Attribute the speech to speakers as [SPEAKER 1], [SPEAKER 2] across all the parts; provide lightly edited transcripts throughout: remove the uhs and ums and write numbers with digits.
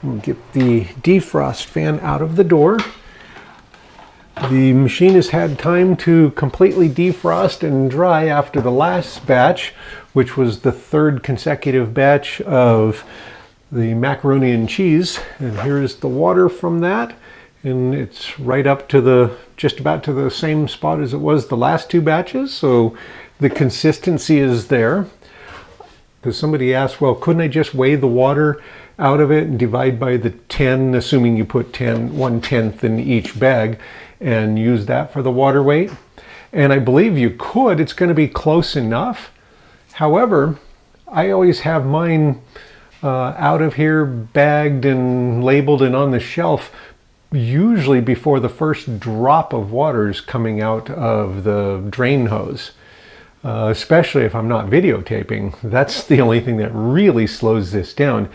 [SPEAKER 1] We'll get the defrost fan out of the door. The machine has had time to completely defrost and dry after the last batch, which was the third consecutive batch of the macaroni and cheese. And here's the water from that. And it's right up to just about to the same spot as it was the last two batches. So the consistency is there. Because somebody asked, well, couldn't I just weigh the water out of it and divide by the 10, assuming you put 1/10 in each bag, and use that for the water weight? And I believe you could. It's going to be close enough. However, I always have mine out of here, bagged and labeled and on the shelf, usually before the first drop of water is coming out of the drain hose. Especially if I'm not videotaping. That's the only thing that really slows this down.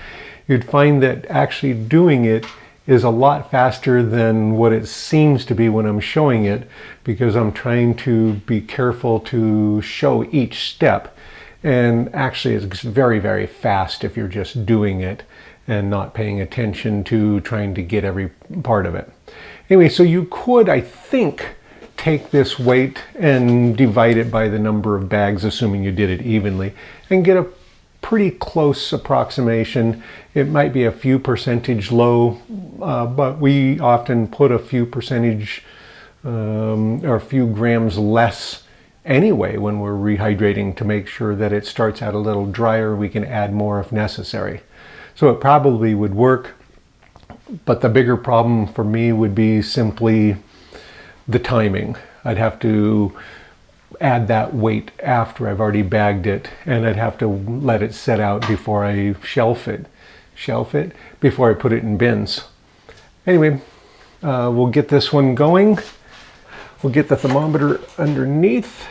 [SPEAKER 1] You'd find that actually doing it is a lot faster than what it seems to be when I'm showing it, because I'm trying to be careful to show each step. And actually it's very, very fast if you're just doing it and not paying attention to trying to get every part of it. Anyway, so you could, I think, take this weight and divide it by the number of bags, assuming you did it evenly, and get a pretty close approximation. It might be a few percentage low, but we often put a few percentage or a few grams less anyway when we're rehydrating, to make sure that it starts out a little drier. We can add more if necessary. So it probably would work, but the bigger problem for me would be simply the timing. I'd have to add that weight after I've already bagged it, and I'd have to let it set out before I shelf it before I put it in bins. Anyway, we'll get this one going. We'll get the thermometer underneath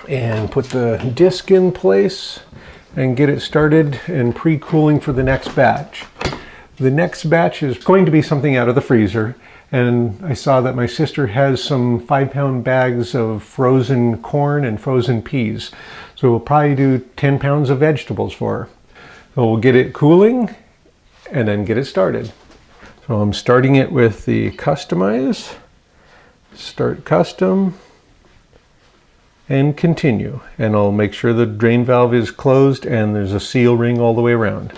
[SPEAKER 1] and put the disc in place and get it started and pre-cooling for the next batch. The next batch is going to be something out of the freezer. And I saw that my sister has some 5-pound bags of frozen corn and frozen peas. So we'll probably do 10 pounds of vegetables for her. So we'll get it cooling and then get it started. So I'm starting it with the customize, start custom, and continue. And I'll make sure the drain valve is closed and there's a seal ring all the way around.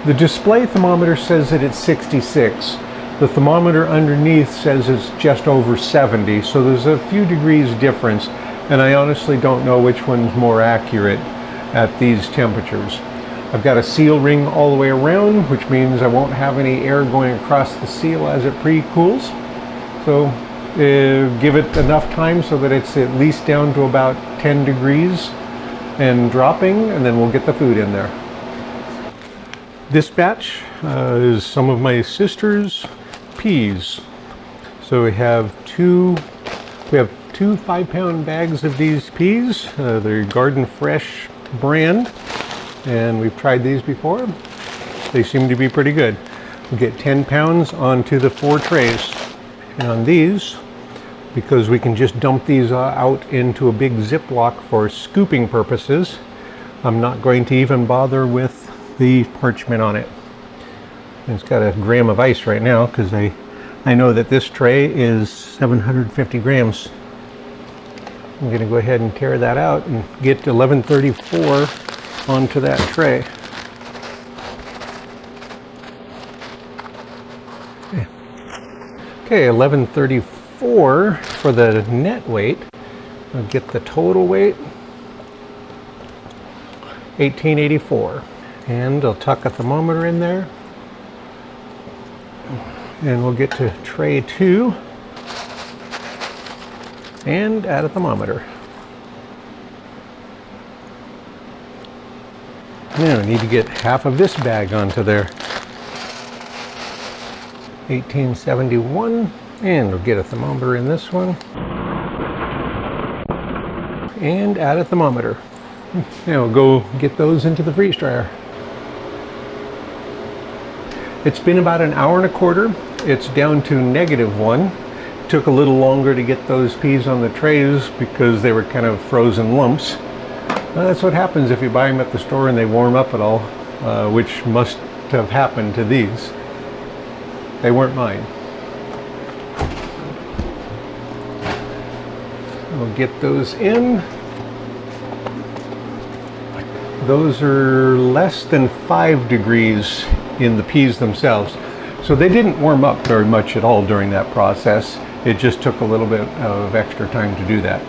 [SPEAKER 1] The display thermometer says that it's 66. The thermometer underneath says it's just over 70, so there's a few degrees difference, and I honestly don't know which one's more accurate at these temperatures. I've got a seal ring all the way around, which means I won't have any air going across the seal as it pre-cools. So give it enough time so that it's at least down to about 10 degrees and dropping, and then we'll get the food in there. This batch is some of my sister's peas. So we have two 5-pound bags of these peas. They're Garden Fresh brand, and we've tried these before. They seem to be pretty good. We'll get 10 pounds onto the 4 trays. And on these, because we can just dump these out into a big Ziploc for scooping purposes, I'm not going to even bother with the parchment on it. It's got a gram of ice right now because I know that this tray is 750 grams. I'm going to go ahead and tear that out and get 1134 onto that tray. Okay, 1134 for the net weight. I'll get the total weight, 1884. And I'll tuck a thermometer in there. And we'll get to tray 2 and add a thermometer. Now I need to get half of this bag onto there. 1871, and we'll get a thermometer in this one. And add a thermometer. Now we'll go get those into the freeze dryer. It's been about an hour and a quarter. It's down to -1. Took a little longer to get those peas on the trays because they were kind of frozen lumps. That's what happens if you buy them at the store and they warm up at all, which must have happened to these. They weren't mine. We'll get those in. Those are less than 5 degrees in the peas themselves. So they didn't warm up very much at all during that process. It just took a little bit of extra time to do that.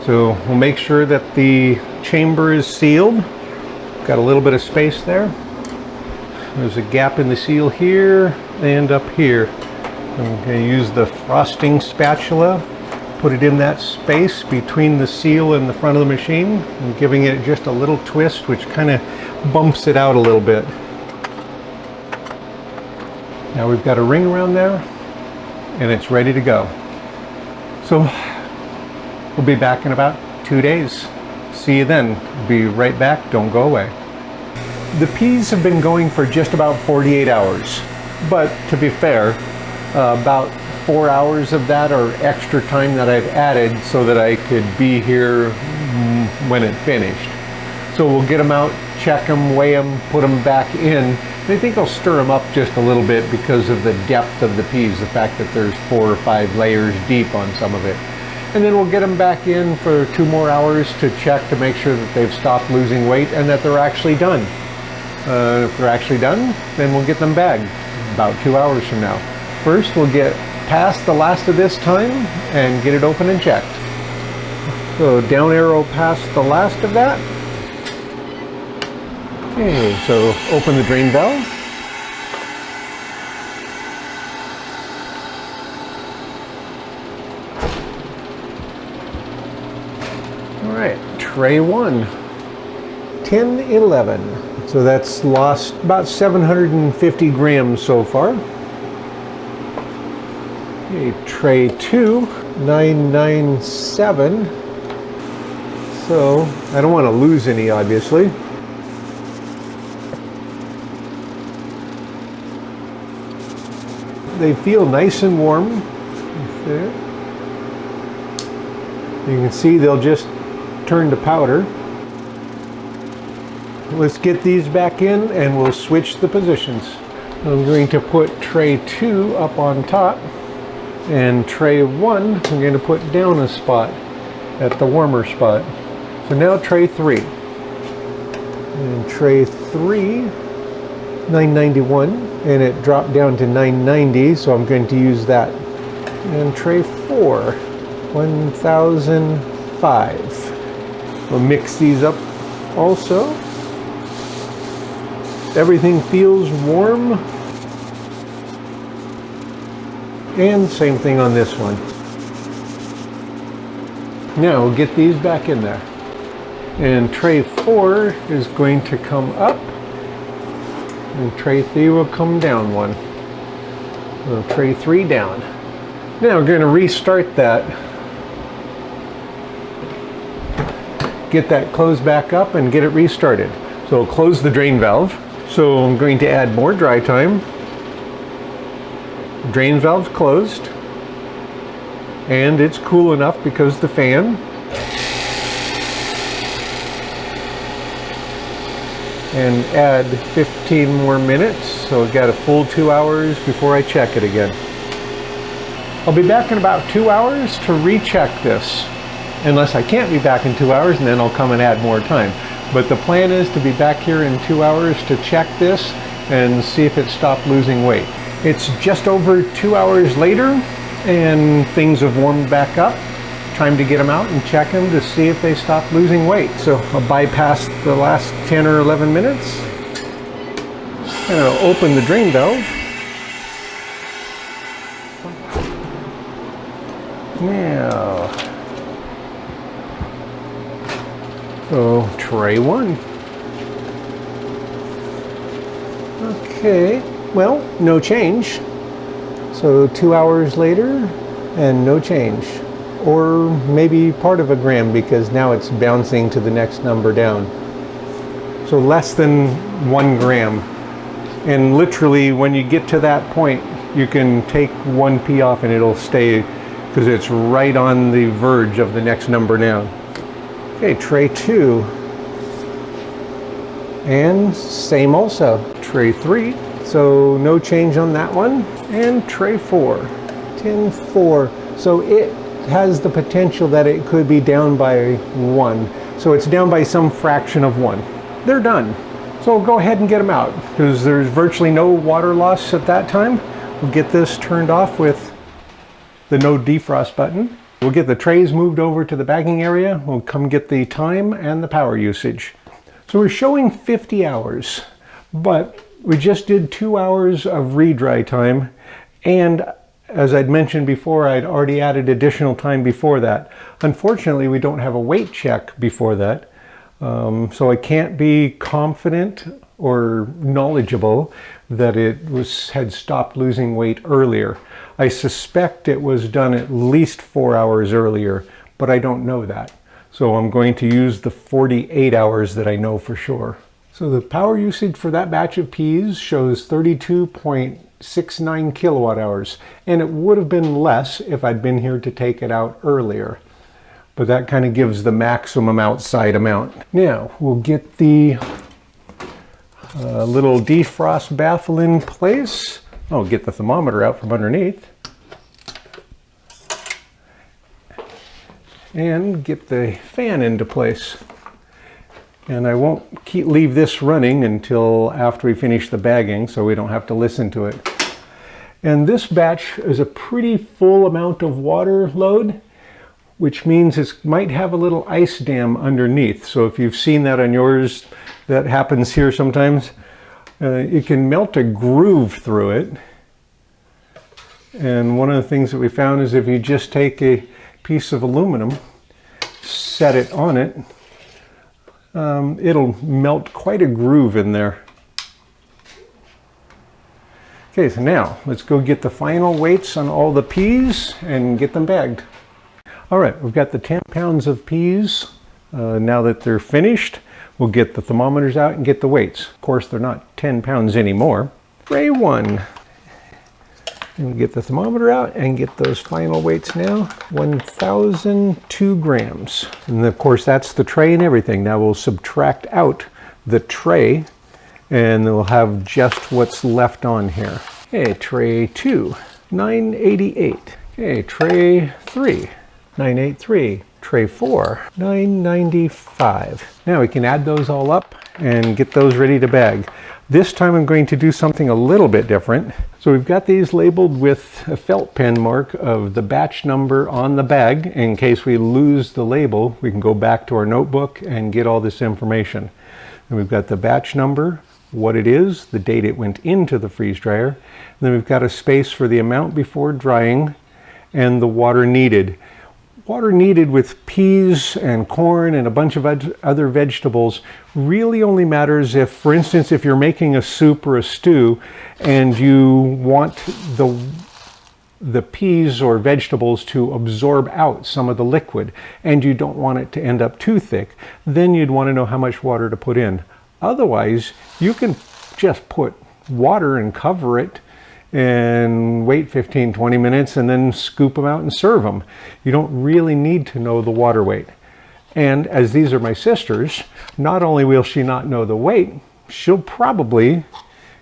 [SPEAKER 1] So we'll make sure that the chamber is sealed. Got a little bit of space there. There's a gap in the seal here and up here. I'm going to use the frosting spatula, put it in that space between the seal and the front of the machine, and giving it just a little twist, which kind of bumps it out a little bit. Now we've got a ring around there, and it's ready to go. So we'll be back in about 2 days. See you then. Be right back. Don't go away. The peas have been going for just about 48 hours, but to be fair, about 4 hours of that are extra time that I've added so that I could be here when it finished. So we'll get them out, check them, weigh them, put them back in. I think I'll stir them up just a little bit because of the depth of the peas, the fact that there's 4 or 5 layers deep on some of it. And then we'll get them back in for 2 more hours to check to make sure that they've stopped losing weight and that they're actually done. If they're actually done, then we'll get them bagged about 2 hours from now. First, we'll get past the last of this time and get it open and checked. So down arrow past the last of that. Okay, so open the drain valve. All right, tray 1, 1011. So that's lost about 750 grams so far. Okay, tray 2, 997. So I don't want to lose any, obviously. They feel nice and warm. You can see they'll just turn to powder. Let's get these back in and we'll switch the positions. I'm going to put tray 2 up on top, and tray 1 I'm going to put down a spot at the warmer spot. So now tray 3. And tray 3, 991, and it dropped down to 990, so I'm going to use that. And tray 4, 1005. We'll mix these up also. Everything feels warm. And same thing on this one. Now we'll get these back in there. And tray 4 is going to come up. And tray 3 will come down one. So tray 3 down. Now we're going to restart that. Get that closed back up and get it restarted. So we'll close the drain valve. So I'm going to add more dry time. Drain valve's closed. And it's cool enough because the fan. And add 15 more minutes. So I've got a full 2 hours before I check it again. I'll be back in about 2 hours to recheck this. Unless I can't be back in 2 hours, and then I'll come and add more time. But the plan is to be back here in 2 hours to check this and see if it stopped losing weight. It's just over 2 hours later and things have warmed back up. Time to get them out and check them to see if they stopped losing weight. So I'll bypass the last 10 or 11 minutes. And I'll open the drain valve. Now, so tray 1. Okay, well, no change. So 2 hours later and no change. Or maybe part of a gram because now it's bouncing to the next number down. So less than 1 gram. And literally when you get to that point, you can take 1 pea off and it'll stay because it's right on the verge of the next number down. Okay, tray 2, And same also, tray 3. So no change on that one. And tray 4, tin 4. So it has the potential that it could be down by 1. So it's down by some fraction of 1. They're done. So we'll go ahead and get them out because there's virtually no water loss at that time. We'll get this turned off with the no defrost button. We'll get the trays moved over to the bagging area. We'll come get the time and the power usage. So we're showing 50 hours, but we just did 2 hours of re-dry time. And as I'd mentioned before, I'd already added additional time before that. Unfortunately, we don't have a weight check before that. So I can't be confident or knowledgeable that it had stopped losing weight earlier. I suspect it was done at least 4 hours earlier, but I don't know that. So I'm going to use the 48 hours that I know for sure. So the power usage for that batch of peas shows 32.69 kilowatt hours, and it would have been less if I'd been here to take it out earlier. But that kind of gives the maximum outside amount. Now we'll get the little defrost baffle in place. I'll get the thermometer out from underneath. And get the fan into place. And I won't leave this running until after we finish the bagging so we don't have to listen to it. And this batch is a pretty full amount of water load, which means it might have a little ice dam underneath. So if you've seen that on yours, that happens here sometimes. You can melt a groove through it. And one of the things that we found is if you just take a piece of aluminum, set it on it, it'll melt quite a groove in there. Okay, so now let's go get the final weights on all the peas and get them bagged. All right, we've got the 10 pounds of peas. Now that they're finished, we'll get the thermometers out and get the weights. Of course, they're not 10 pounds anymore. Tray 1. And get the thermometer out and get those final weights now. 1,002 grams. And of course, that's the tray and everything. Now we'll subtract out the tray and we'll have just what's left on here. Okay, tray 2, 988. Okay, tray 3, 983. Tray 4, 995. Now we can add those all up and get those ready to bag. This time I'm going to do something a little bit different. So we've got these labeled with a felt pen mark of the batch number on the bag. In case we lose the label, we can go back to our notebook and get all this information. And we've got the batch number, what it is, the date it went into the freeze dryer. And then we've got a space for the amount before drying and the water needed. Water needed with peas and corn and a bunch of other vegetables really only matters if, for instance, if you're making a soup or a stew and you want the peas or vegetables to absorb out some of the liquid and you don't want it to end up too thick, then you'd want to know how much water to put in. Otherwise, you can just put water and cover it and wait 15-20 minutes and then scoop them out and serve them. You don't really need to know the water weight. And as these are my sisters, not only will she not know the weight, she'll probably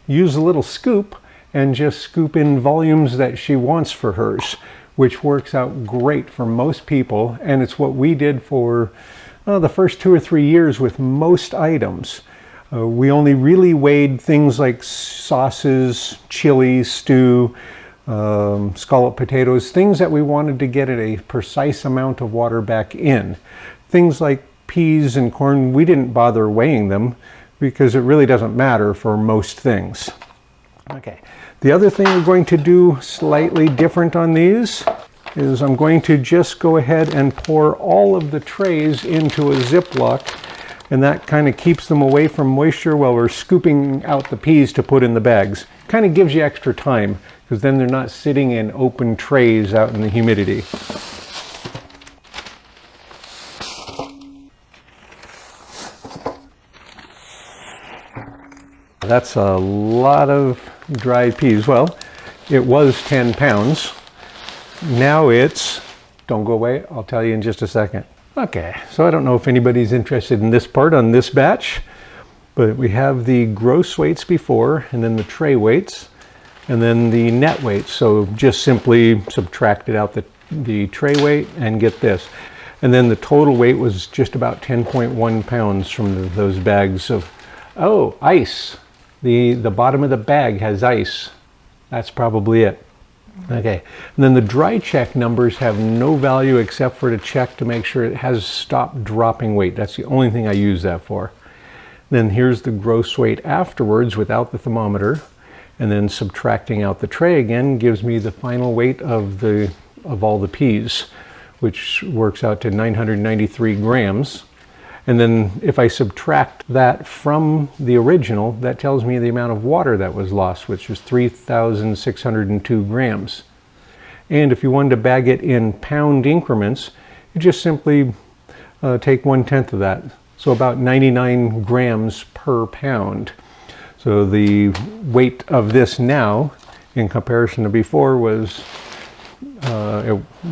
[SPEAKER 1] use a little scoop and just scoop in volumes that she wants for hers, which works out great for most people. And it's what we did for the first 2 or 3 years with most items. We only really weighed things like sauces, chili, stew, scalloped potatoes, things that we wanted to get at a precise amount of water back in. Things like peas and corn, we didn't bother weighing them because it really doesn't matter for most things. Okay, the other thing we're going to do slightly different on these is I'm going to just go ahead and pour all of the trays into a Ziploc, and that kind of keeps them away from moisture while we're scooping out the peas to put in the bags. Kind of gives you extra time because then they're not sitting in open trays out in the humidity. That's a lot of dried peas. Well, it was 10 pounds. Now it's, don't go away, I'll tell you in just a second. Okay, so I don't know if anybody's interested in this part on this batch, But we have the gross weights before, and then the tray weights, and then the net weights. So just simply subtracted out the tray weight and get this. And then the total weight was just about 10.1 pounds from those bags of, oh, ice. The bottom of the bag has ice. That's probably it. Okay, and then the dry check numbers have no value except for to check to make sure it has stopped dropping weight. That's the only thing I use that for. Then here's the gross weight afterwards without the thermometer, and then subtracting out the tray again gives me the final weight of all the peas, which works out to 993 grams. And then if I subtract that from the original, that tells me the amount of water that was lost, which was 3,602 grams. And if you wanted to bag it in pound increments, you just simply take 1/10 of that. So about 99 grams per pound. So the weight of this now, in comparison to before, was,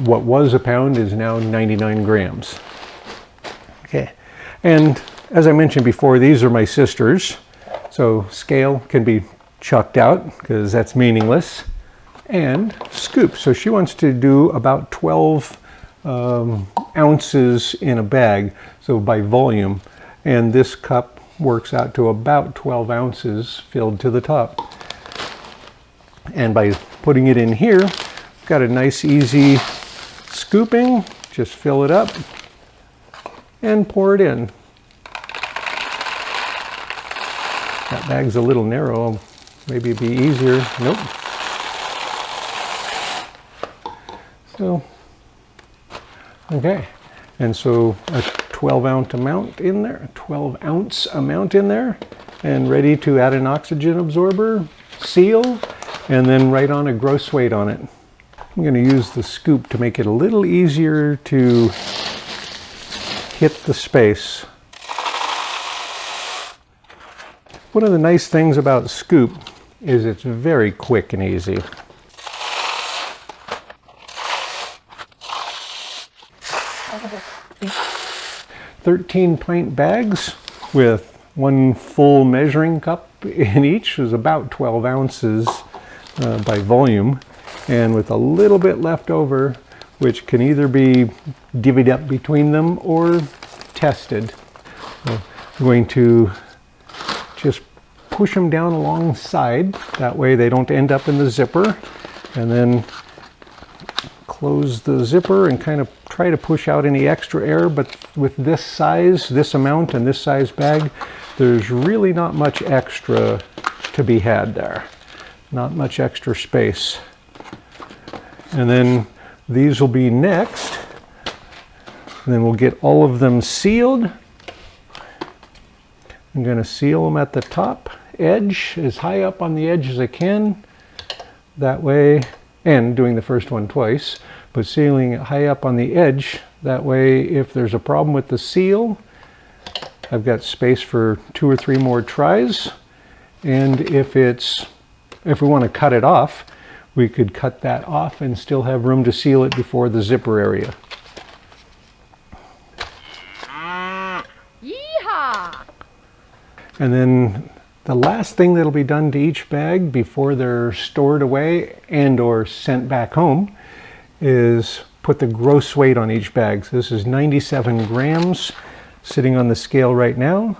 [SPEAKER 1] what was a pound is now 99 grams. Okay. And as I mentioned before, these are my sisters, so scale can be chucked out because that's meaningless, and scoop. So she wants to do about 12 ounces in a bag, so by volume, and this cup works out to about 12 ounces filled to the top. And by putting it in here, got a nice easy scooping, just fill it up and pour it in. That bag's a little narrow, maybe it'd be easier. Nope. So, okay, and so a 12-ounce amount in there, 12-ounce amount in there, and ready to add an oxygen absorber, seal, and then write on a gross weight on it. I'm going to use the scoop to make it a little easier to hit the space. One of the nice things about scoop is it's very quick and easy. 13-pint bags with one full measuring cup in each is about 12 ounces by volume, and with a little bit left over, which can either be divvied up between them or tested. So I'm going to just push them down alongside, that way they don't end up in the zipper, and then close the zipper and kind of try to push out any extra air. But with this size, this amount, and this size bag, there's really not much extra to be had there. Not much extra space. And then these will be next. And then we'll get all of them sealed. I'm going to seal them at the top edge, as high up on the edge as I can. That way, and doing the first one twice, but sealing it high up on the edge. That way, if there's a problem with the seal, I've got space for 2 or 3 more tries. And if we want to cut it off, we could cut that off and still have room to seal it before the zipper area. Yeehaw! And then the last thing that'll be done to each bag before they're stored away and or sent back home is put the gross weight on each bag. So this is 97 grams sitting on the scale right now,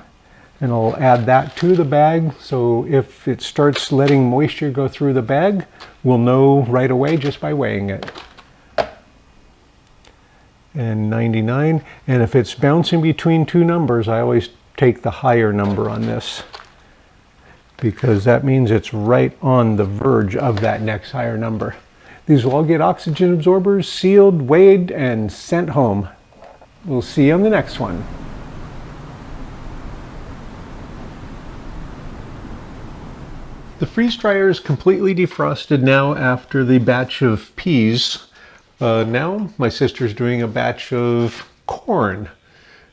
[SPEAKER 1] and I'll add that to the bag, so if it starts letting moisture go through the bag, we'll know right away just by weighing it. And 99, and if it's bouncing between 2 numbers, I always take the higher number on this, because that means it's right on the verge of that next higher number. These will all get oxygen absorbers, sealed, weighed, and sent home. We'll see you on the next one. The freeze dryer is completely defrosted now after the batch of peas. Now my sister's doing a batch of corn.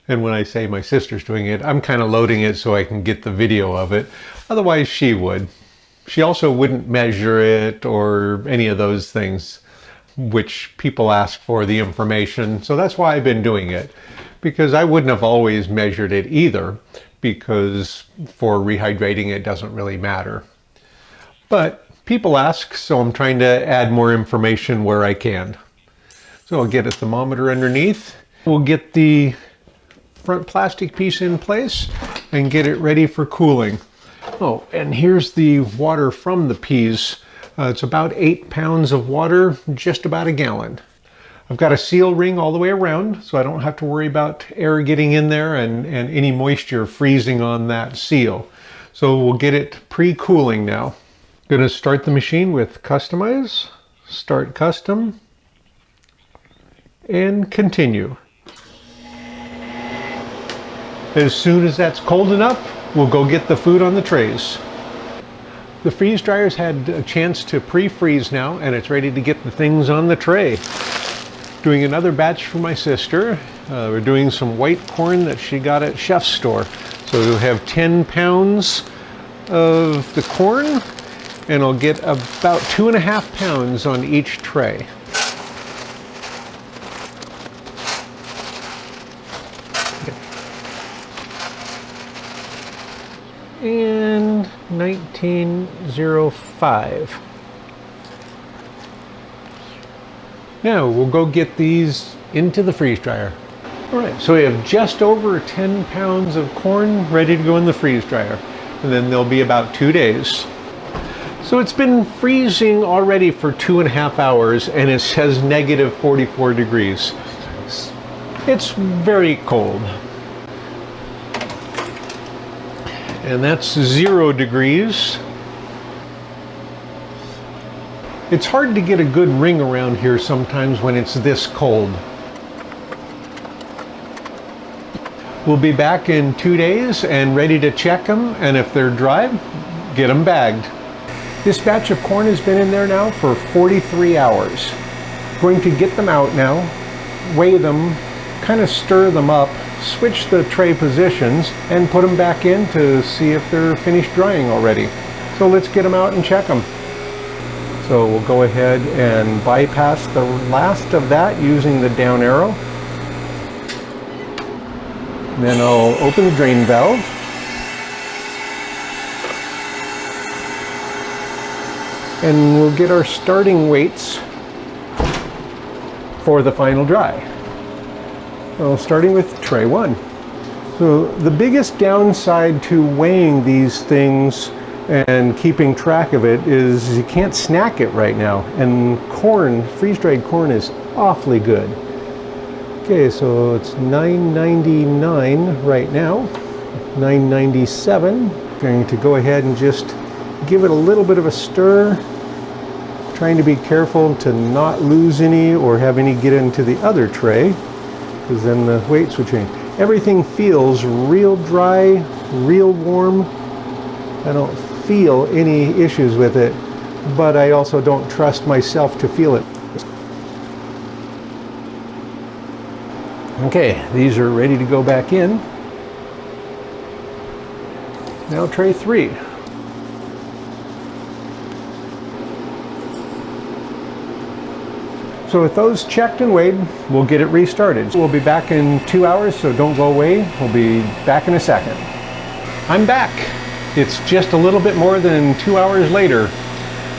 [SPEAKER 1] And when I say my sister's doing it, I'm kind of loading it so I can get the video of it. Otherwise she would. She also wouldn't measure it or any of those things, which people ask for the information. So that's why I've been doing it, because I wouldn't have always measured it either. because for rehydrating it doesn't really matter. But people ask, so I'm trying to add more information where I can. So I'll get a thermometer underneath. We'll get the front plastic piece in place and get it ready for cooling. Oh, and here's the water from the peas. It's about 8 pounds of water, just about a gallon. I've got a seal ring all the way around, so I don't have to worry about air getting in there and any moisture freezing on that seal. So we'll get it pre-cooling now. I'm going to start the machine with Customize, Start Custom, and Continue. As soon as that's cold enough, we'll go get the food on the trays. The freeze dryer's had a chance to pre-freeze now, and it's ready to get the things on the tray. Doing another batch for my sister. We're doing some white corn that she got at Chef's Store. So we'll have 10 pounds of the corn, and I'll get about 2.5 pounds on each tray. And 1905. Now we'll go get these into the freeze dryer. All right, so we have just over 10 pounds of corn ready to go in the freeze dryer, and then they'll be about 2 days. So it's been freezing already for 2.5 hours, and it says negative 44 degrees. It's very cold. And that's 0 degrees. It's hard to get a good ring around here sometimes when it's this cold. We'll be back in 2 days and ready to check them, and if they're dry, get them bagged. This batch of corn has been in there now for 43 hours. Going to get them out now, weigh them, kind of stir them up, switch the tray positions, and put them back in to see if they're finished drying already. So let's get them out and check them. So we'll go ahead and bypass the last of that using the down arrow. And then I'll open the drain valve. And we'll get our starting weights for the final dry. So starting with tray 1. So the biggest downside to weighing these things and keeping track of it is you can't snack it right now. And corn, freeze-dried corn, is awfully good. Okay, so it's $9.99 right now, $9.97. Going to go ahead and just give it a little bit of a stir, trying to be careful to not lose any or have any get into the other tray, because then the weights will change. Everything feels real dry, real warm. I don't feel any issues with it, but I also don't trust myself to feel it. Okay, these are ready to go back in. Now tray 3. So with those checked and weighed, we'll get it restarted. We'll be back in 2 hours, so don't go away. We'll be back in a second. I'm back. It's just a little bit more than 2 hours later.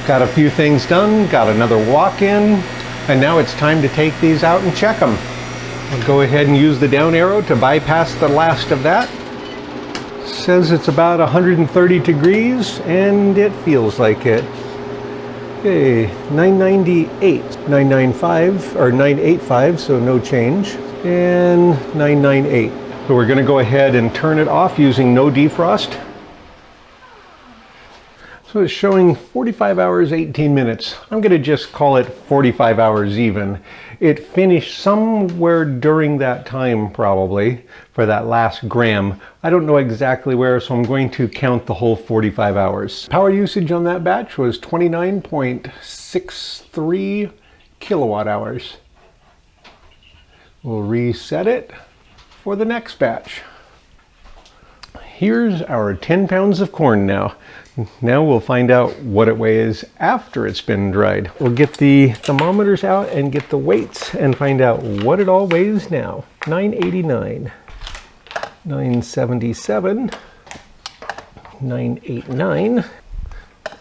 [SPEAKER 1] Got a few things done, got another walk-in, and now it's time to take these out and check them. I'll go ahead and use the down arrow to bypass the last of that. Says it's about 130 degrees, and it feels like it. Okay, 998, 995, or 985, so no change, and 998. So we're going to go ahead and turn it off using no defrost. So it's showing 45 hours, 18 minutes. I'm going to just call it 45 hours even. It finished somewhere during that time probably for that last gram. I don't know exactly where, so I'm going to count the whole 45 hours. Power usage on that batch was 29.63 kilowatt hours. We'll reset it for the next batch. Here's our 10 pounds of corn now. Now we'll find out what it weighs after it's been dried. We'll get the thermometers out and get the weights and find out what it all weighs now. 989. 977, 989,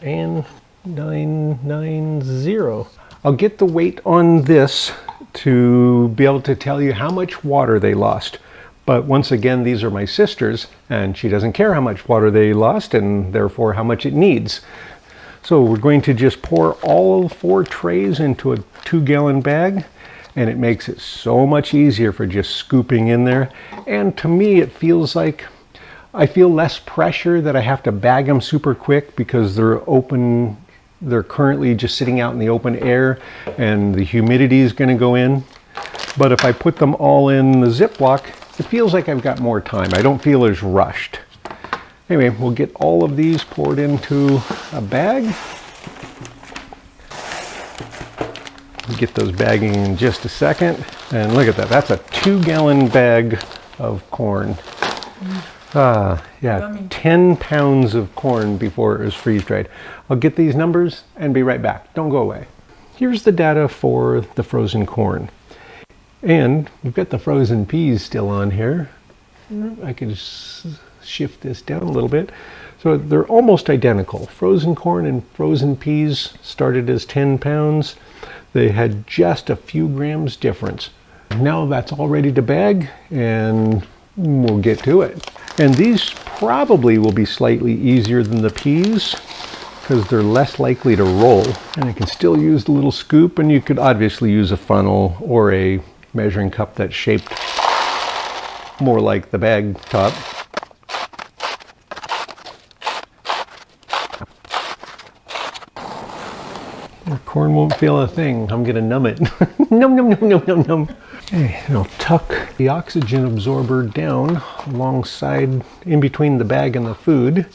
[SPEAKER 1] and 990. I'll get the weight on this to be able to tell you how much water they lost. But once again, these are my sisters, and she doesn't care how much water they lost, and therefore how much it needs. So we're going to just pour all 4 trays into a 2-gallon bag, and it makes it so much easier for just scooping in there. And to me, it feels like I feel less pressure that I have to bag them super quick because they're open. They're currently just sitting out in the open air, and the humidity is going to go in. But if I put them all in the Ziploc, it feels like I've got more time. I don't feel as rushed. Anyway, we'll get all of these poured into a bag. We'll get those bagging in just a second. And look at that, that's a 2-gallon bag of corn. Yeah, 10 pounds of corn before it was freeze-dried. I'll get these numbers and be right back. Don't go away. Here's the data for the frozen corn. And we've got the frozen peas still on here. I could shift this down a little bit. So they're almost identical. Frozen corn and frozen peas started as 10 pounds. They had just a few grams difference. Now that's all ready to bag, and we'll get to it. And these probably will be slightly easier than the peas because they're less likely to roll. And you can still use the little scoop, and you could obviously use a funnel or a measuring cup that's shaped more like the bag top. The corn won't feel a thing. I'm gonna numb it. Num, num, num, num, num, num. Okay, and I'll tuck the oxygen absorber down alongside, in between the bag and the food,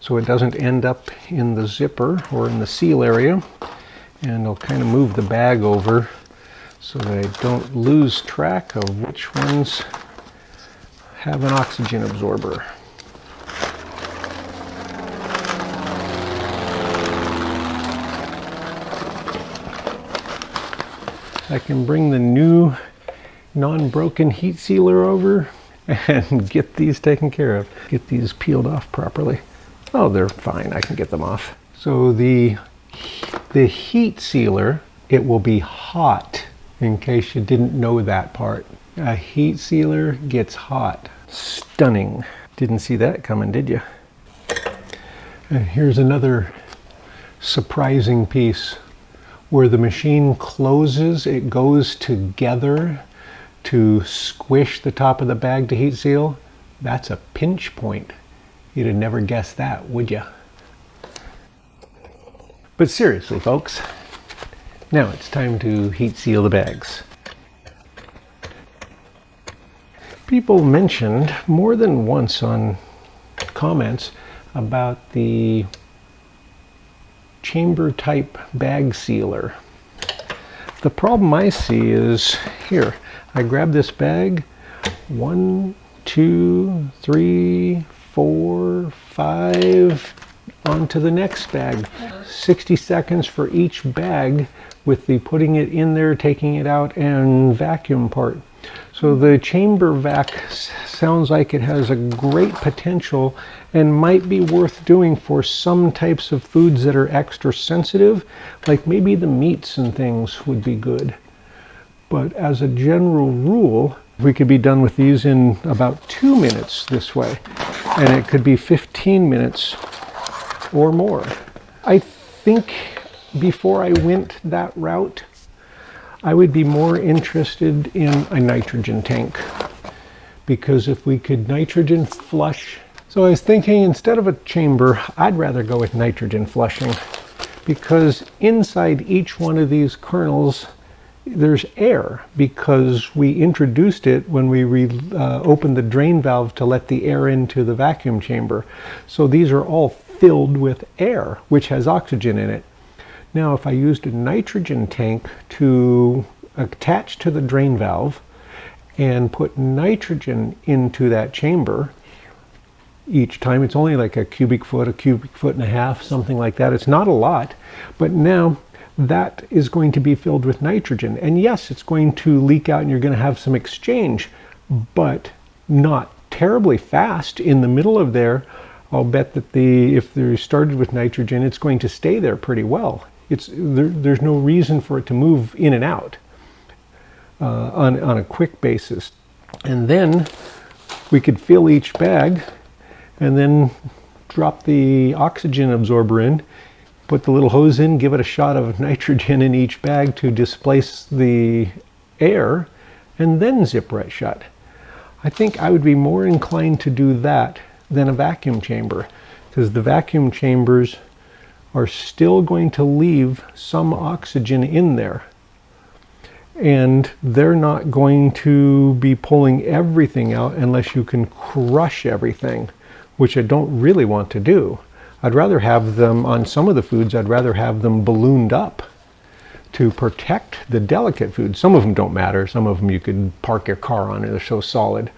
[SPEAKER 1] so it doesn't end up in the zipper or in the seal area. And I'll kind of move the bag over so that I don't lose track of which ones have an oxygen absorber. I can bring the new non-broken heat sealer over and get these taken care of. Get these peeled off properly. Oh, they're fine. I can get them off. So the heat sealer, it will be hot, in case you didn't know that part. A heat sealer gets hot. Stunning. Didn't see that coming, did you? And here's another surprising piece. Where the machine closes, it goes together to squish the top of the bag to heat seal. That's a pinch point. You'd have never guessed that, would you? But seriously, folks, now it's time to heat seal the bags. People mentioned more than once on comments about the chamber type bag sealer. The problem I see is here. I grab this bag, 1, 2, 3, 4, 5, onto the next bag. 60 seconds for each bag with the putting it in there, taking it out, and vacuum part. So the chamber vac sounds like it has a great potential and might be worth doing for some types of foods that are extra sensitive, like maybe the meats and things would be good. But as a general rule, we could be done with these in about 2 minutes this way, and it could be 15 minutes or more. I think before I went that route, I would be more interested in a nitrogen tank, because if we could nitrogen flush. So I was thinking, instead of a chamber, I'd rather go with nitrogen flushing, because inside each one of these kernels there's air, because we introduced it when we opened the drain valve to let the air into the vacuum chamber. So these are all filled with air, which has oxygen in it. Now, if I used a nitrogen tank to attach to the drain valve and put nitrogen into that chamber each time, it's only like a cubic foot and a half, something like that. It's not a lot, but now that is going to be filled with nitrogen. And yes, it's going to leak out and you're going to have some exchange, but not terribly fast in the middle of there, I'll bet that if they're started with nitrogen, it's going to stay there pretty well. There's no reason for it to move in and out on a quick basis. And then we could fill each bag and then drop the oxygen absorber in, put the little hose in, give it a shot of nitrogen in each bag to displace the air, and then zip right shut. I think I would be more inclined to do that than a vacuum chamber, because the vacuum chambers are still going to leave some oxygen in there. And they're not going to be pulling everything out unless you can crush everything, which I don't really want to do. I'd rather have them, on some of the foods, I'd rather have them ballooned up to protect the delicate foods. Some of them don't matter. Some of them you could park your car on, they're so solid.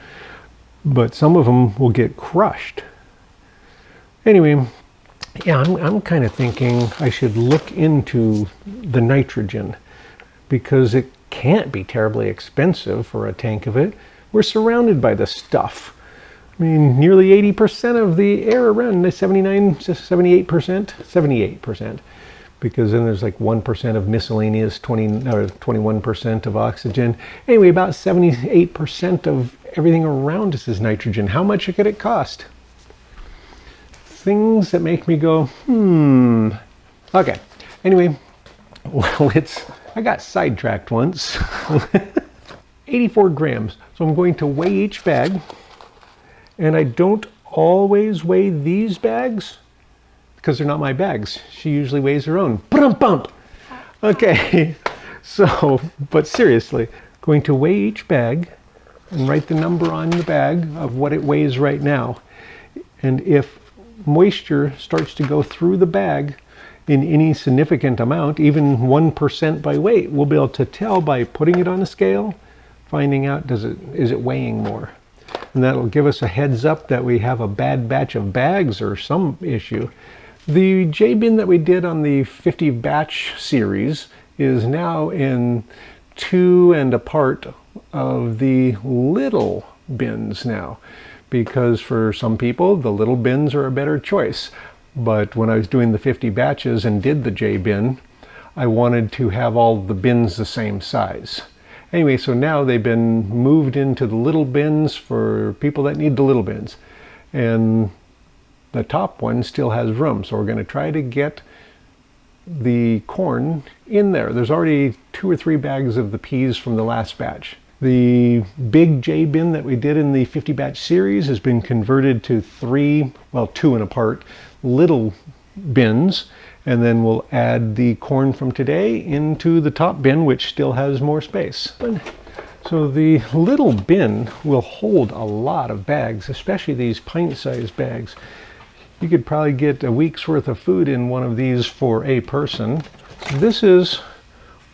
[SPEAKER 1] But some of them will get crushed. Anyway, yeah, I'm kind of thinking I should look into the nitrogen, because it can't be terribly expensive for a tank of it. We're surrounded by this stuff. I mean, nearly 80% of the air around, 78%, because then there's like 1% of miscellaneous, 21% of oxygen. Anyway, about 78% of everything around us is nitrogen. How much could it cost? Things that make me go, Okay, anyway, well, I got sidetracked once. 84 grams. So I'm going to weigh each bag, and I don't always weigh these bags because they're not my bags. She usually weighs her own. Bump. Okay, so, but seriously, going to weigh each bag and write the number on the bag of what it weighs right now. And if moisture starts to go through the bag in any significant amount, even 1% by weight, we'll be able to tell by putting it on a scale, finding out is it weighing more. And that'll give us a heads up that we have a bad batch of bags or some issue. The J-bin that we did on the 50 batch series is now in 2 and a part of the little bins now, because for some people the little bins are a better choice. But when I was doing the 50 batches and did the J-bin, I wanted to have all the bins the same size. Anyway, so now they've been moved into the little bins for people that need the little bins. And the top one still has room, so we're going to try to get the corn in there. There's already 2 or 3 bags of the peas from the last batch. The big J-bin that we did in the 50 batch series has been converted to 2 and a part little bins, and then we'll add the corn from today into the top bin, which still has more space. So the little bin will hold a lot of bags, especially these pint-sized bags. You could probably get a week's worth of food in one of these for a person. So this is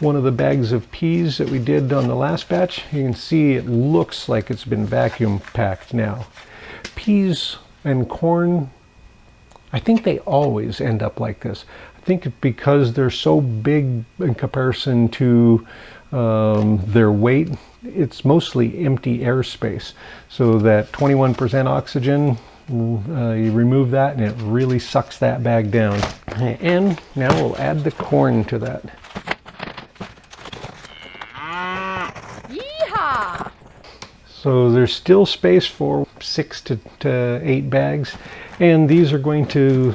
[SPEAKER 1] one of the bags of peas that we did on the last batch. You can see it looks like it's been vacuum packed now. Peas and corn, I think they always end up like this. I think because they're so big in comparison to their weight, it's mostly empty airspace. So that 21% oxygen, you remove that and it really sucks that bag down. And now we'll add the corn to that. Yeehaw! So there's still space for 6 to 8 bags. And these are going to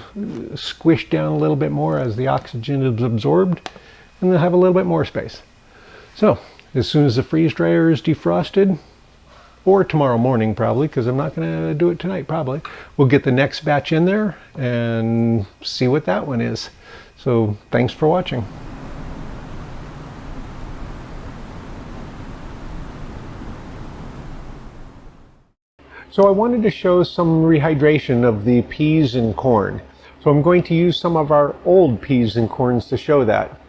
[SPEAKER 1] squish down a little bit more as the oxygen is absorbed, and they'll have a little bit more space. So as soon as the freeze dryer is defrosted, or tomorrow morning probably, because I'm not going to do it tonight probably, we'll get the next batch in there and see what that one is. So thanks for watching. So I wanted to show some rehydration of the peas and corn. So I'm going to use some of our old peas and corns to show that.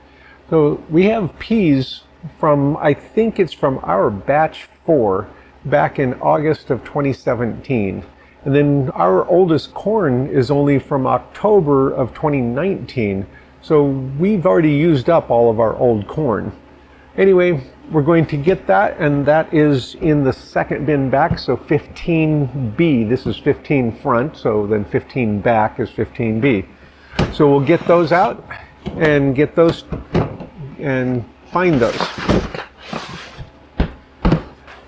[SPEAKER 1] So we have peas from, I think it's from our batch 4 back in August of 2017. And then our oldest corn is only from October of 2019. So we've already used up all of our old corn. Anyway, we're going to get that, and that is in the second bin back, so 15B. This is 15 front, so then 15 back is 15B. So we'll get those out and get those and find those.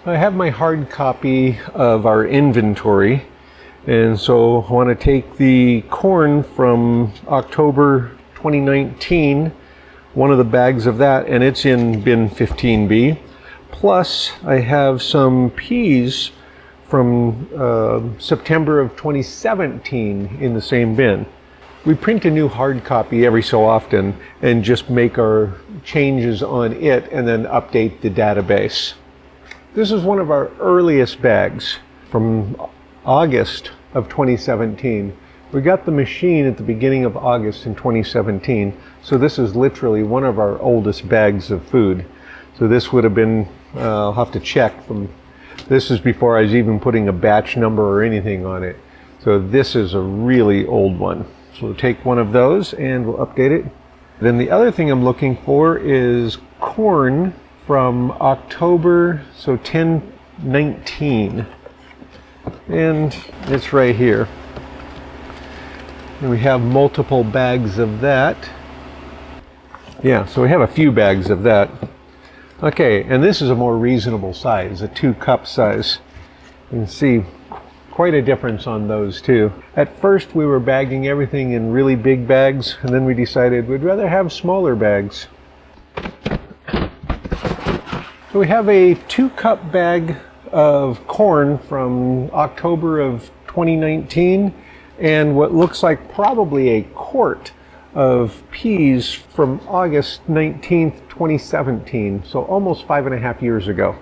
[SPEAKER 1] I have my hard copy of our inventory, and so I want to take the corn from October 2019, one of the bags of that, and it's in bin 15B. Plus, I have some peas from September of 2017 in the same bin. We print a new hard copy every so often and just make our changes on it and then update the database. This is one of our earliest bags from August of 2017. We got the machine at the beginning of August in 2017, so this is literally one of our oldest bags of food. So this would have been, I'll have to check, this is before I was even putting a batch number or anything on it. So this is a really old one. So we'll take one of those and we'll update it. Then the other thing I'm looking for is corn from October, so 10/19, and it's right here. And we have multiple bags of that. Yeah, so we have a few bags of that. Okay, and this is a more reasonable size, a 2-cup size. You can see quite a difference on those two. At first we were bagging everything in really big bags, and then we decided we'd rather have smaller bags. So we have a 2-cup bag of corn from October of 2019 and what looks like probably a quart of peas from August 19th, 2017, so almost 5.5 years ago.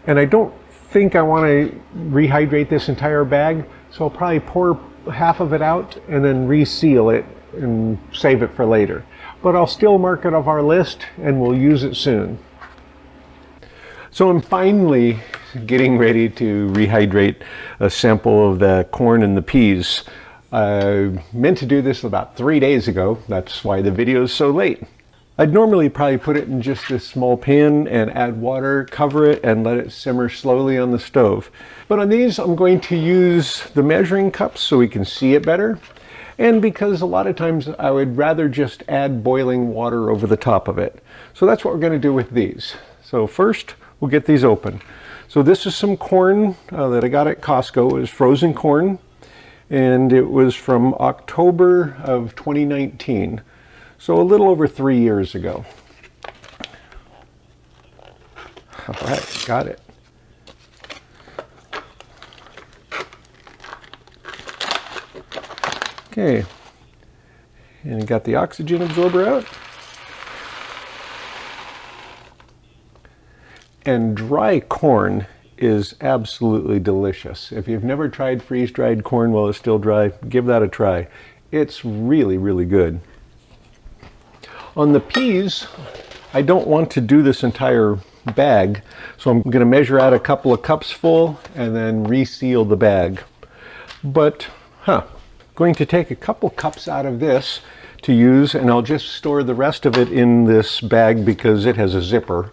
[SPEAKER 1] And I don't think I want to rehydrate this entire bag, so I'll probably pour half of it out and then reseal it and save it for later. But I'll still mark it off our list and we'll use it soon. So I'm finally getting ready to rehydrate a sample of the corn and the peas. I meant to do this about 3 days ago. That's why the video is so late. I'd normally probably put it in just this small pan and add water, cover it, and let it simmer slowly on the stove. But on these, I'm going to use the measuring cups so we can see it better. And because a lot of times I would rather just add boiling water over the top of it. So that's what we're going to do with these. So first, we'll get these open. So this is some corn that I got at Costco. It was frozen corn, and it was from October of 2019. So a little over 3 years ago. All right, got it. Okay, and got the oxygen absorber out. And dry corn is absolutely delicious. If you've never tried freeze-dried corn while it's still dry, give that a try. It's really, really good. On the peas, I don't want to do this entire bag, so I'm going to measure out a couple of cups full and then reseal the bag. But, going to take a couple cups out of this to use, and I'll just store the rest of it in this bag because it has a zipper.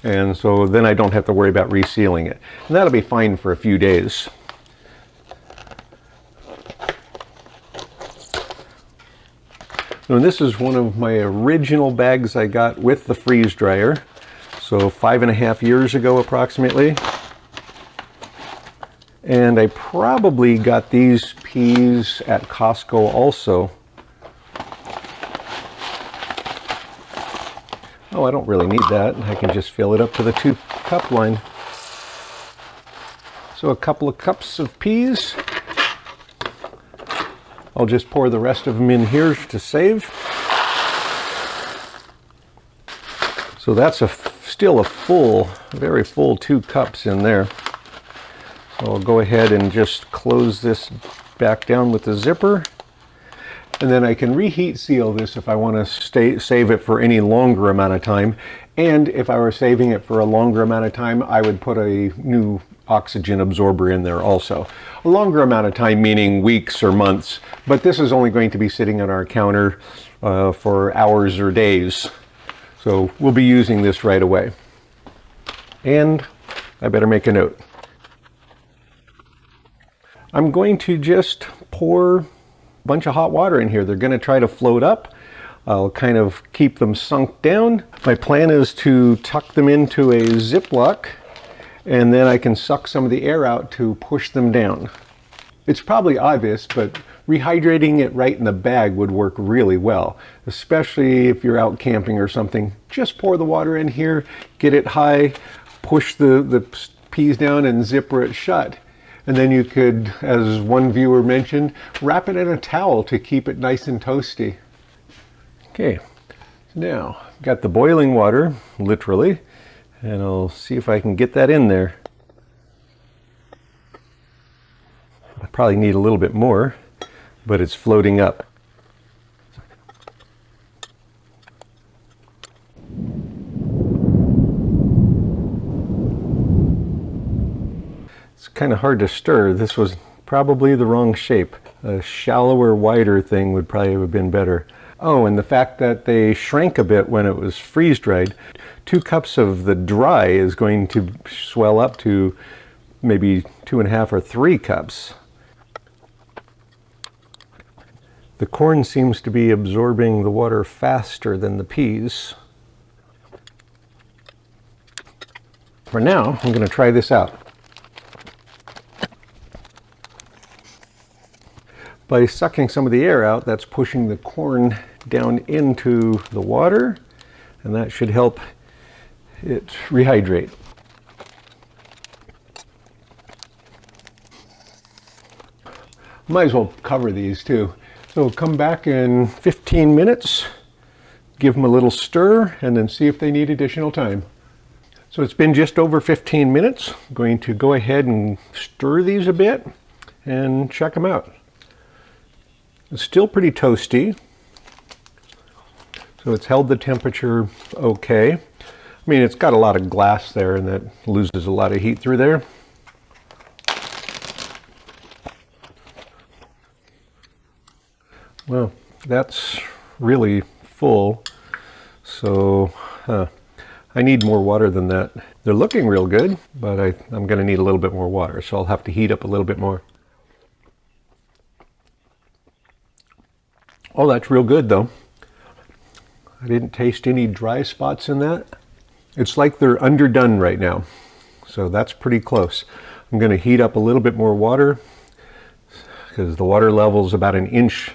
[SPEAKER 1] And so then I don't have to worry about resealing it. And that'll be fine for a few days. So this is one of my original bags I got with the freeze dryer. So 5.5 years ago approximately. And I probably got these peas at Costco also. Oh, I don't really need that. I can just fill it up to the 2-cup line. So a couple of cups of peas. I'll just pour the rest of them in here to save. So that's still a full, very full 2 cups in there. So I'll go ahead and just close this back down with the zipper. And then I can reheat seal this if I want to save it for any longer amount of time. And if I were saving it for a longer amount of time, I would put a new oxygen absorber in there also. A longer amount of time meaning weeks or months, but this is only going to be sitting on our counter for hours or days. So we'll be using this right away. And I better make a note. I'm going to just pour a bunch of hot water in here. They're going to try to float up. I'll kind of keep them sunk down. My plan is to tuck them into a Ziploc, and then I can suck some of the air out to push them down. It's probably obvious, but rehydrating it right in the bag would work really well, especially if you're out camping or something. Just pour the water in here, get it high, push the peas down and zipper it shut. And then you could, as one viewer mentioned, wrap it in a towel to keep it nice and toasty. Okay, so now I've got the boiling water, literally, and I'll see if I can get that in there. I probably need a little bit more, but it's floating up. It's kind of hard to stir. This was probably the wrong shape. A shallower, wider thing would probably have been better. Oh, and the fact that they shrank a bit when it was freeze-dried. 2 cups of the dry is going to swell up to maybe 2.5 or 3 cups. The corn seems to be absorbing the water faster than the peas. For now, I'm going to try this out. By sucking some of the air out, that's pushing the corn down into the water, and that should help it rehydrate. Might as well cover these too. So come back in 15 minutes, give them a little stir, and then see if they need additional time. So it's been just over 15 minutes. I'm going to go ahead and stir these a bit and check them out. It's still pretty toasty, so it's held the temperature okay. I mean, it's got a lot of glass there, and that loses a lot of heat through there. Well, that's really full, so I need more water than that. They're looking real good, but I'm going to need a little bit more water, so I'll have to heat up a little bit more. Oh, that's real good though. I didn't taste any dry spots in that. It's like they're underdone right now, so that's pretty close. I'm going to heat up a little bit more water because the water level is about an inch.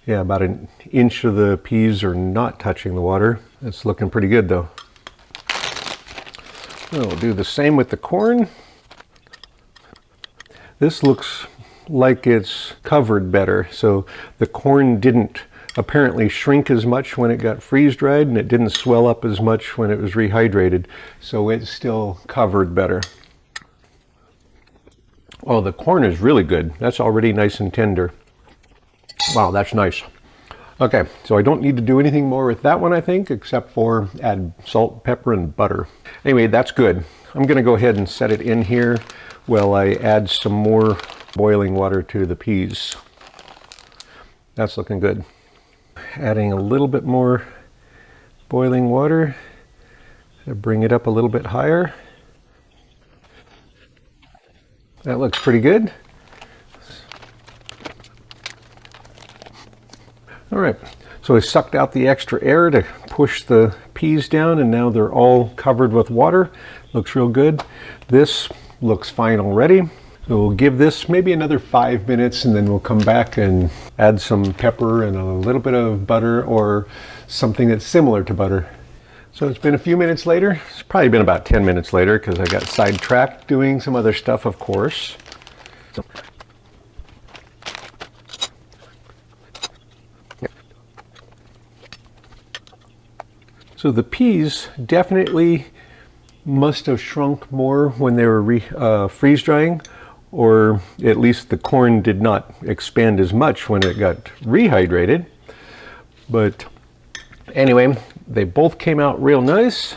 [SPEAKER 1] Yeah, about an inch of the peas are not touching the water. It's looking pretty good though. We'll do the same with the corn. This looks like it's covered better, so the corn didn't apparently shrink as much when it got freeze-dried, and it didn't swell up as much when it was rehydrated, so it's still covered better. Oh, the corn is really good. That's already nice and tender. Wow, that's nice. Okay, so I don't need to do anything more with that one, I think, except for add salt, pepper, and butter. Anyway, that's good. I'm going to go ahead and set it in here while I add some more boiling water to the peas. That's looking good. Adding a little bit more boiling water to bring it up a little bit higher. That looks pretty good. All right, so I sucked out the extra air to push the peas down, and now they're all covered with water. Looks real good. This looks fine already. So we'll give this maybe another 5 minutes, and then we'll come back and add some pepper and a little bit of butter or something that's similar to butter. So it's been a few minutes later. It's probably been about 10 minutes later because I got sidetracked doing some other stuff, of course. So the peas definitely must have shrunk more when they were freeze drying, or at least the corn did not expand as much when it got rehydrated. But anyway, they both came out real nice.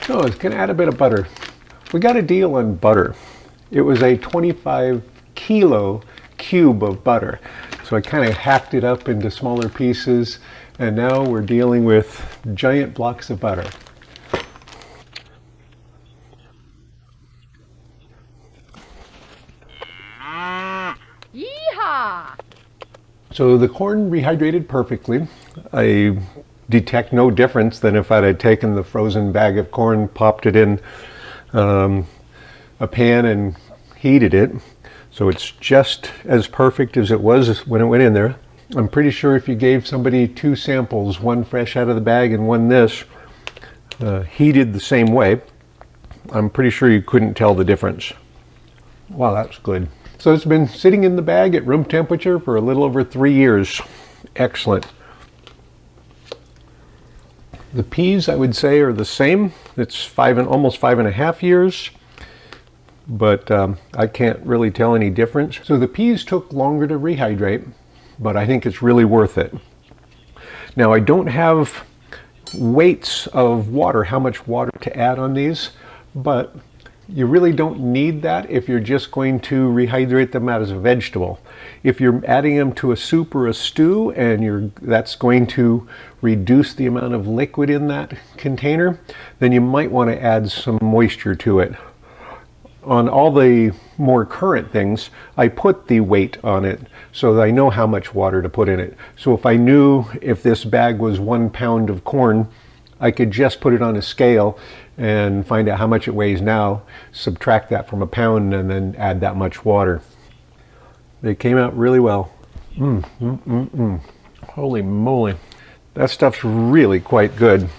[SPEAKER 1] So I was going to add a bit of butter. We got a deal on butter. It was a 25 kilo cube of butter. So So I kind of hacked it up into smaller pieces, and now we're dealing with giant blocks of butter.
[SPEAKER 2] Yeehaw!
[SPEAKER 1] So the corn rehydrated perfectly. I detect no difference than if I'd taken the frozen bag of corn, popped it in a pan and heated it. So it's just as perfect as it was when it went in there. I'm pretty sure if you gave somebody two samples, one fresh out of the bag and one this, heated the same way, I'm pretty sure you couldn't tell the difference. Wow, that's good. So it's been sitting in the bag at room temperature for a little over 3 years. Excellent. The peas, I would say, are the same. It's almost 5.5 years, but I can't really tell any difference. So the peas took longer to rehydrate, but I think it's really worth it. Now I don't have weights of water, how much water to add on these, but you really don't need that if you're just going to rehydrate them as a vegetable. If you're adding them to a soup or a stew and that's going to reduce the amount of liquid in that container, then you might want to add some moisture to it. On all the more current things, I put the weight on it so that I know how much water to put in it. So if I knew if this bag was 1 pound of corn, I could just put it on a scale and find out how much it weighs now, subtract that from a pound, and then add that much water. They came out really well. Holy moly. That stuff's really quite good.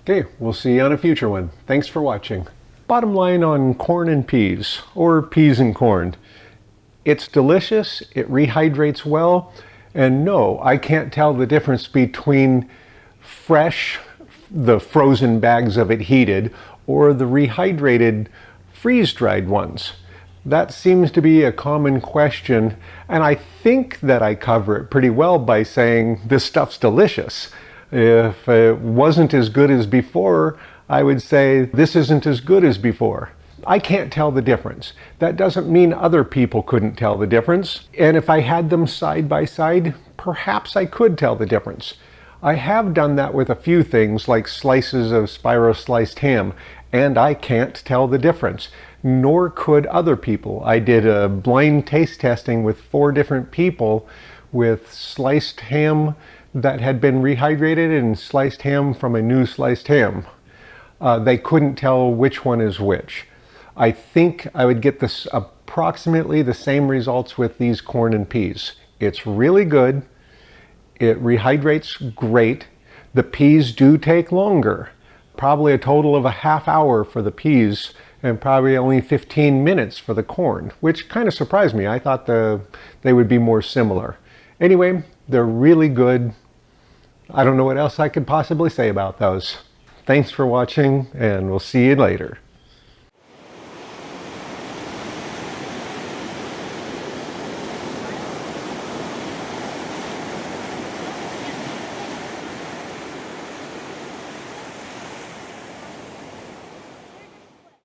[SPEAKER 1] Okay, we'll see you on a future one. Thanks for watching. Bottom line on corn and peas, or peas and corn. It's delicious, it rehydrates well, and no, I can't tell the difference between the frozen bags of it heated, or the rehydrated freeze-dried ones. That seems to be a common question, and I think that I cover it pretty well by saying this stuff's delicious. If it wasn't as good as before, I would say this isn't as good as before. I can't tell the difference. That doesn't mean other people couldn't tell the difference. And if I had them side by side, perhaps I could tell the difference. I have done that with a few things like slices of spiral sliced ham, and I can't tell the difference, nor could other people. I did a blind taste testing with 4 different people with sliced ham that had been rehydrated and sliced ham from a new sliced ham. They couldn't tell which one is which. I think I would get this approximately the same results with these corn and peas. It's really good. It rehydrates great. The peas do take longer, probably a total of a half hour for the peas and probably only 15 minutes for the corn, which kind of surprised me. I thought they would be more similar. Anyway, they're really good. I don't know what else I could possibly say about those. Thanks for watching, and we'll see you later.